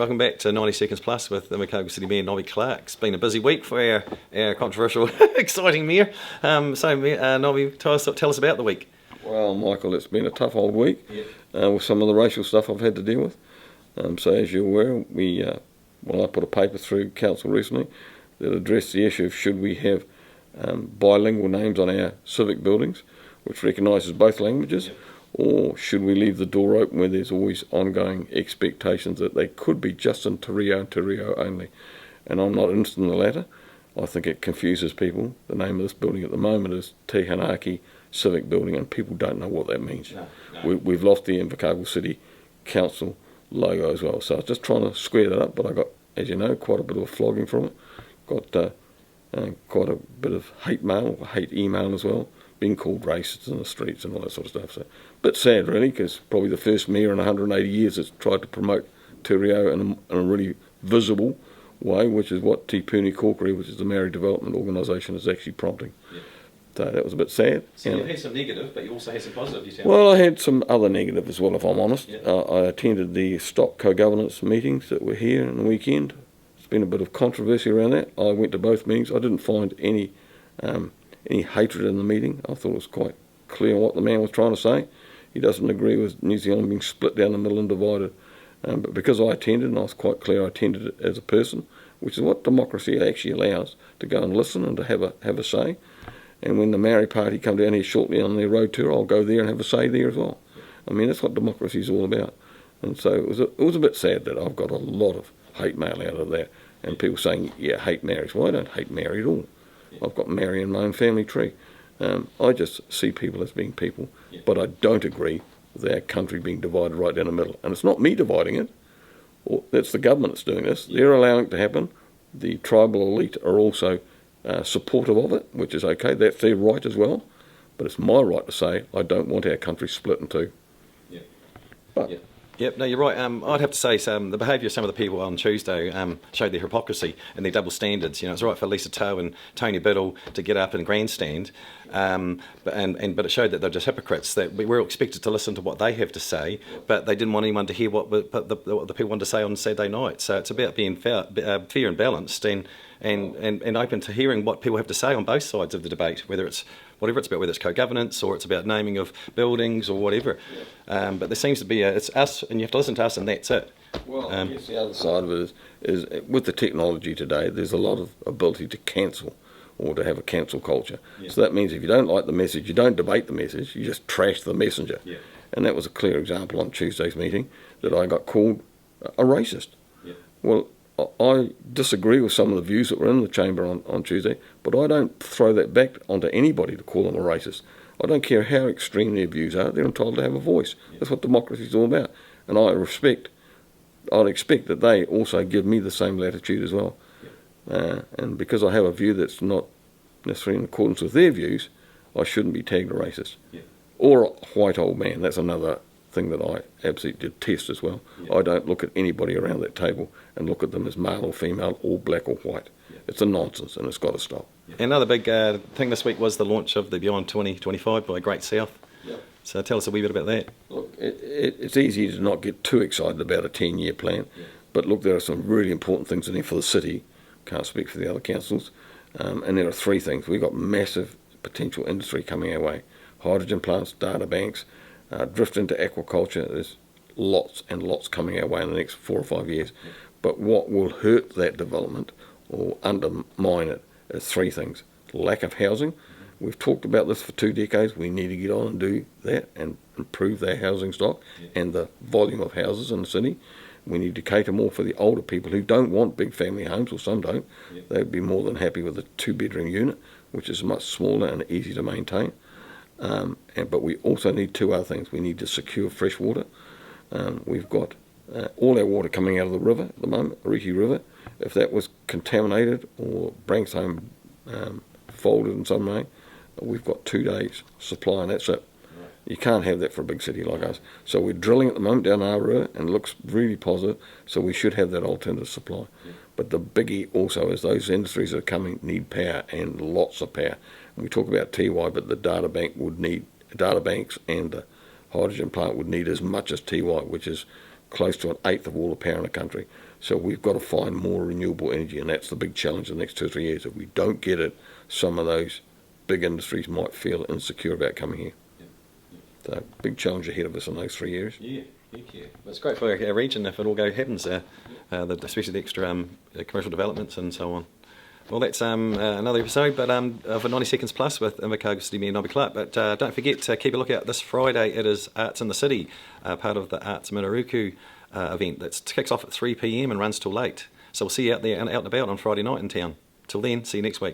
Welcome back to 90 Seconds Plus with Invercargill City Mayor Nobby. It's been a busy week for our controversial, exciting Mayor. Nobby, tell us about the week. Well, Michael, it's been a tough old week with some of the racial stuff I've had to deal with. So as you're aware, I put a paper through council recently that addressed the issue of should we have bilingual names on our civic buildings, which recognises both languages, or should we leave the door open where there's always ongoing expectations that they could be just in Te Reo and Te Reo only. And I'm not interested in the latter. I think it confuses people. The name of this building at the moment is Te Hanaki Civic Building, and people don't know what that means. No. We've lost the Invercargill City Council logo as well. So I was just trying to square that up, but I got, as you know, quite a bit of a flogging from it. Got quite a bit of hate mail, hate email as well, being called racist in the streets and all that sort of stuff. So a bit sad really, because probably the first mayor in 180 years that's tried to promote Te Reo in a really visible way, which is what Te Puni Kōkiri, which is the Maori Development Organisation, is actually prompting. Yeah. So that was a bit sad. So you had some negative, but you also had some positive. Well, I had some other negative as well, if I'm honest. Yeah. I attended the Stop Co-Governance meetings that were here on the weekend. There's been a bit of controversy around that. I went to both meetings. I didn't find any hatred in the meeting. I thought it was quite clear what the man was trying to say. He doesn't agree with New Zealand being split down the middle and divided. But because I attended, and I was quite clear I attended it as a person, which is what democracy actually allows, to go and listen and to have a say. And when the Maori Party come down here shortly on their road tour, I'll go there and have a say there as well. I mean, that's what democracy is all about. And so it was a bit sad that I've got a lot of hate mail out of that, and people saying, yeah, hate Maoris. Well, I don't hate Maori at all. I've got Maori in my own family tree. I just see people as being people, but I don't agree with our country being divided right down the middle. And it's not me dividing it. That's the government that's doing this. They're allowing it to happen. The tribal elite are also supportive of it, which is okay. That's their right as well. But it's my right to say I don't want our country split in two. Yeah. But Yep, no, you're right. I'd have to say the behaviour of some of the people on Tuesday showed their hypocrisy and their double standards. You know, it's right for Lisa Toe and Tony Biddle to get up and grandstand, but it showed that they're just hypocrites. That we were expected to listen to what they have to say, but they didn't want anyone to hear what the people wanted to say on Saturday night. So it's about being fair and balanced and open to hearing what people have to say on both sides of the debate, whether it's about, whether it's co-governance or it's about naming of buildings or whatever. But there seems to be it's us, and you have to listen to us, and that's it. Well, I guess the other side of it is with the technology today, there's a lot of ability to cancel or to have a cancel culture. Yeah. So that means if you don't like the message, you don't debate the message, you just trash the messenger. Yeah. And that was a clear example on Tuesday's meeting that I got called a racist. Yeah. Well, I disagree with some of the views that were in the chamber on Tuesday, but I don't throw that back onto anybody to call them a racist. I don't care how extreme their views are, they're entitled to have a voice. Yeah. That's what democracy is all about. And I'd expect that they also give me the same latitude as well. Yeah. And because I have a view that's not necessarily in accordance with their views, I shouldn't be tagged a racist. Yeah. Or a white old man. That's another thing that I absolutely detest as well. Yeah. I don't look at anybody around that table and look at them as male or female or black or white. Yeah. It's a nonsense and it's got to stop. Yeah. Another big thing this week was the launch of the Beyond 2025 by Great South. Yeah. So tell us a wee bit about that. Look, it's easy to not get too excited about a 10-year plan, but look, there are some really important things in there for the city. Can't speak for the other councils. And there are three things. We've got massive potential industry coming our way. Hydrogen plants, data banks, drift into aquaculture. There's lots and lots coming our way in the next 4 or 5 years. Yeah. But what will hurt that development or undermine it is three things. Lack of housing. Mm-hmm. We've talked about this for 2 decades. We need to get on and do that and improve their housing stock and the volume of houses in the city. We need to cater more for the older people who don't want big family homes, or some don't. Yeah. They'd be more than happy with a 2-bedroom unit, which is much smaller and easy to maintain. But we also need 2 other things. We need to secure fresh water. We've got all our water coming out of the river at the moment, the Riki River. If that was contaminated or Branksome folded in some way, we've got 2 days supply and that's it. Right. You can't have that for a big city like us. So we're drilling at the moment down our river and it looks really positive, so we should have that alternative supply. Yeah. But the biggie also is those industries that are coming need power and lots of power. And we talk about TY, but the data banks and the hydrogen plant would need as much as TY, which is close to 1/8 of all the power in the country. So we've got to find more renewable energy, and that's the big challenge the next 2 or 3 years. If we don't get it, some of those big industries might feel insecure about coming here. So big challenge ahead of us in those 3 years. Yeah. Yeah. Well, it's great for our region if it all happens, especially the extra commercial developments and so on. Well, that's another episode, but for 90 Seconds Plus with Invercargill City Mayor Nobby Clark. But don't forget to keep a lookout this Friday. It is Arts in the City, part of the Arts Manaruku event that kicks off at 3 p.m. and runs till late. So we'll see you out there and out and about on Friday night in town. Till then, see you next week.